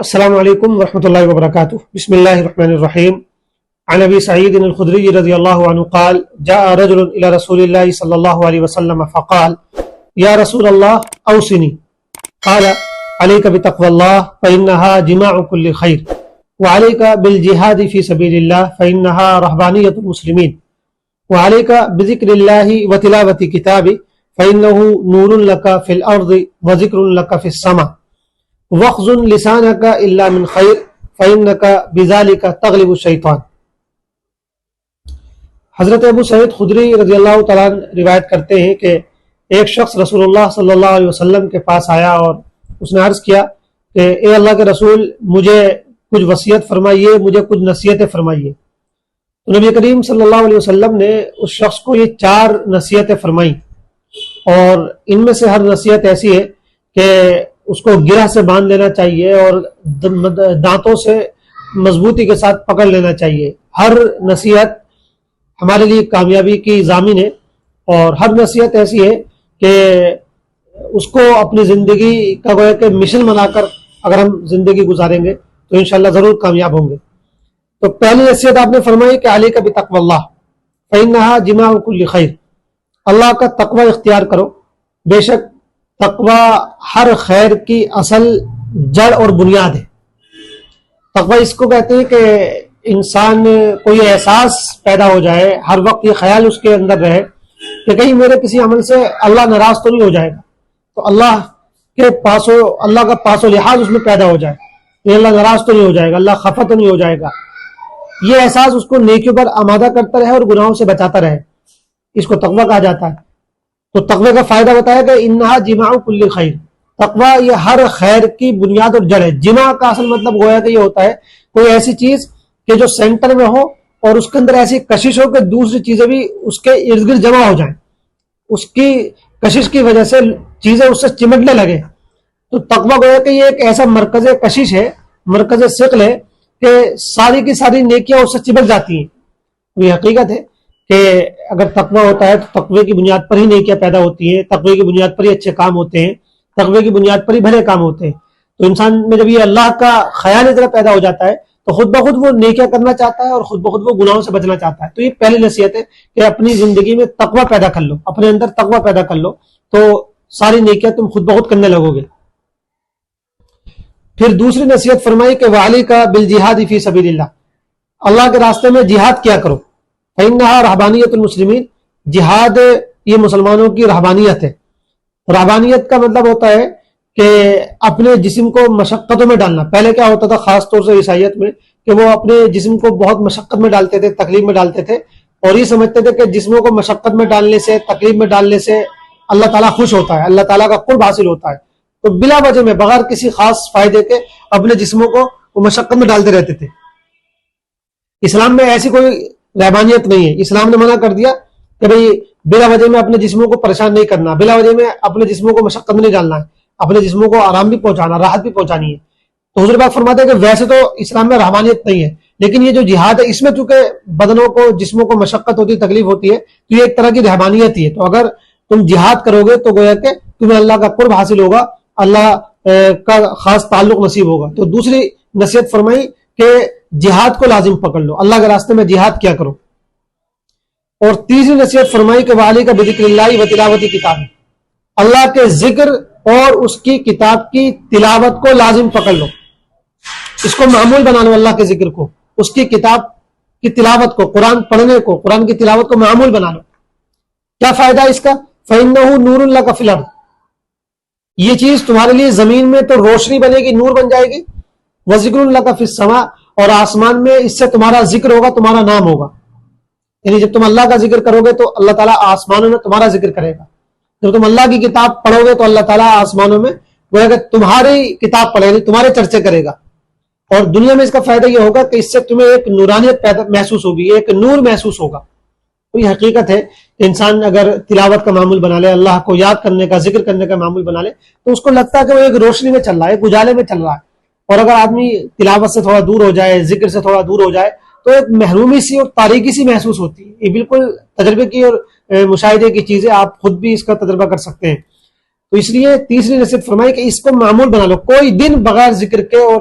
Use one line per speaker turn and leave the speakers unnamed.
السلام علیکم ورحمۃ اللہ وبرکاتہ۔ بسم اللہ الرحمن الرحیم۔ عن ابی سعید الخدری رضی اللہ عنہ قال جاء رجل الى رسول اللہ صلی اللہ علیہ وسلم فقال یا رسول اللہ اوصنی قال علیک بتقوی اللہ فإنها جماع كل خیر وعلیک بالجہاد فی سبیل اللہ فإنها رہبانیۃ المسلمین وعلیک بذکر اللہ وتلاوۃ کتابہ فإنه نور لک فی الارض وذکر لک فی السماء وَخْزُنْ لِسَانَكَ إِلَّا مِنْ خَيْرٍ فَإِنَّكَ بِذَلِكَ تَغْلِبُ الشَّيْطَانَ۔ حضرت ابو سعید خدری رضی اللہ تعالیٰ روایت کرتے ہیں کہ ایک شخص رسول اللہ صلی اللہ علیہ وسلم کے پاس آیا اور اس نے عرض کیا کہ اے اللہ کے رسول، مجھے کچھ وصیت فرمائیے، مجھے کچھ نصیحتیں فرمائیے۔ تو نبی کریم صلی اللہ علیہ وسلم نے اس شخص کو یہ 4 نصیحتیں فرمائیں، اور ان میں سے ہر نصیحت ایسی ہے کہ اس کو گرہ سے باندھ لینا چاہیے اور دانتوں سے مضبوطی کے ساتھ پکڑ لینا چاہیے۔ ہر نصیحت ہمارے لیے کامیابی کی ضامن ہے، اور ہر نصیحت ایسی ہے کہ اس کو اپنی زندگی کا گویا کہ مشن بنا کر اگر ہم زندگی گزاریں گے تو انشاءاللہ ضرور کامیاب ہوں گے۔ تو پہلی نصیحت آپ نے فرمائی کہ علیک بتقوی اللہ فإنها جماع كل خیر، اللہ کا تقوی اختیار کرو، بے شک تقوی ہر خیر کی اصل جڑ اور بنیاد ہے۔ تقوی اس کو کہتے ہیں کہ انسان کو یہ احساس پیدا ہو جائے، ہر وقت یہ خیال اس کے اندر رہے کہ کہیں میرے کسی عمل سے اللہ ناراض تو نہیں ہو جائے گا، تو اللہ کا پاس و لحاظ اس میں پیدا ہو جائے کہ اللہ ناراض تو نہیں ہو جائے گا، اللہ خفا تو نہیں ہو جائے گا۔ یہ احساس اس کو نیکیوں پر آمادہ کرتا رہے اور گناہوں سے بچاتا رہے، اس کو تقوی کہا جاتا ہے۔ تو تقوی کا فائدہ بتایا کہ انہا جماع کل خیر، تقوی یہ ہر خیر کی بنیاد اور جڑ ہے۔ جماع کا اصل مطلب گویا کہ یہ ہوتا ہے کوئی ایسی چیز کہ جو سینٹر میں ہو اور اس کے اندر ایسی کشش ہو کہ دوسری چیزیں بھی اس کے ارد گرد جمع ہو جائیں، اس کی کشش کی وجہ سے چیزیں اس سے چمٹنے لگے۔ تو تقوی گویا کہ یہ ایک ایسا مرکز کشش ہے، مرکز ثقل ہے کہ ساری کی ساری نیکیاں اس سے چمٹ جاتی ہیں۔ یہ حقیقت ہے کہ اگر تقوی ہوتا ہے تو تقوی کی بنیاد پر ہی نیکیاں پیدا ہوتی ہیں، تقوی کی بنیاد پر ہی اچھے کام ہوتے ہیں، تقوی کی بنیاد پر ہی بھلے کام ہوتے ہیں۔ تو انسان میں جب یہ اللہ کا خیال اس طرح پیدا ہو جاتا ہے تو خود بخود وہ نیکیاں کرنا چاہتا ہے اور خود بخود وہ گناہوں سے بچنا چاہتا ہے۔ تو یہ پہلی نصیحت ہے کہ اپنی زندگی میں تقوی پیدا کر لو، اپنے اندر تقوی پیدا کر لو تو ساری نیکیاں تم خود بخود کرنے لگو گے۔ پھر دوسری نصیحت فرمائی کہ وعلیک بالجہاد فی سبیل اللہ، اللہ کے راستے میں جہاد کیا کرو۔ فإنها رہبانیۃ المسلمین، جہاد یہ مسلمانوں کی رہبانیت ہے۔ رہبانیت کا مطلب ہوتا ہے کہ اپنے جسم کو مشقتوں میں ڈالنا۔ پہلے کیا ہوتا تھا خاص طور سے عیسائیت میں کہ وہ اپنے جسم کو بہت مشقت میں ڈالتے تھے، تکلیف میں ڈالتے تھے، اور یہ سمجھتے تھے کہ جسموں کو مشقت میں ڈالنے سے، تکلیف میں ڈالنے سے اللہ تعالیٰ خوش ہوتا ہے، اللہ تعالیٰ کا قرب حاصل ہوتا ہے۔ تو بلا وجہ میں بغیر کسی خاص فائدے کے اپنے جسموں کو وہ مشقت میں ڈالتے رہتے تھے۔ اسلام میں ایسی کوئی رہبانیت نہیں ہے۔ اسلام نے منع کر دیا کہ بھئی بلا وجہ میں اپنے جسموں کو پریشان نہیں کرنا، بلا وجہ میں اپنے جسموں کو مشقت میں نہیں ڈالنا ہے، اپنے جسموں کو آرام بھی پہنچانا، راحت بھی پہنچانی ہے۔ تو حضور پاک فرماتے ہیں کہ ویسے تو اسلام میں رہبانیت نہیں ہے، لیکن یہ جو جہاد ہے اس میں چونکہ بدنوں کو، جسموں کو مشقت ہوتی ہے، تکلیف ہوتی ہے، تو یہ ایک طرح کی رہبانیت ہی ہے۔ تو اگر تم جہاد کرو گے تو گویا کہ تمہیں اللہ کا قرب حاصل ہوگا، اللہ کا خاص تعلق نصیب ہوگا۔ تو دوسری نصیحت فرمائی کہ جہاد کو لازم پکڑ لو، اللہ کے راستے میں جہاد کیا کرو۔ اور تیسری نصیحت فرمائی کہ وعلیک بذکر اللہ و تلاوت کتاب، اللہ کے ذکر اور اس کی کتاب کی تلاوت کو لازم پکڑ لو، اس کو معمول بنا لو، اللہ کے ذکر کو، اس کی کتاب کی تلاوت کو، قرآن پڑھنے کو، قرآن کی تلاوت کو معمول بنا لو۔ کیا فائدہ اس کا؟ فإنه نور لک فی الارض، یہ چیز تمہارے لیے زمین میں تو روشنی بنے گی، نور بن جائے گی، وذکر لک فی السماء، اور آسمان میں اس سے تمہارا ذکر ہوگا، تمہارا نام ہوگا۔ یعنی جب تم اللہ کا ذکر کرو گے تو اللہ تعالیٰ آسمانوں میں تمہارا ذکر کرے گا، جب تم اللہ کی کتاب پڑھو گے تو اللہ تعالیٰ آسمانوں میں وہ کہ تمہاری کتاب پڑھے گا، تمہارے چرچے کرے گا۔ اور دنیا میں اس کا فائدہ یہ ہوگا کہ اس سے تمہیں ایک نورانیت محسوس ہوگی، ایک نور محسوس ہوگا۔ تو یہ حقیقت ہے کہ انسان اگر تلاوت کا معمول بنا لے، اللہ کو یاد کرنے کا، ذکر کرنے کا معمول بنا لے، تو اس کو لگتا ہے کہ وہ ایک روشنی میں چل رہا ہے، ایک اجالے میں چل رہا ہے۔ اور اگر آدمی تلاوت سے تھوڑا دور ہو جائے، ذکر سے تھوڑا دور ہو جائے تو ایک محرومی سی اور تاریکی سی محسوس ہوتی ہے۔ یہ بالکل تجربے کی اور مشاہدے کی چیز ہے، آپ خود بھی اس کا تجربہ کر سکتے ہیں۔ تو اس لیے تیسری نصیحت فرمائی کہ اس کو معمول بنا لو، کوئی دن بغیر ذکر کے اور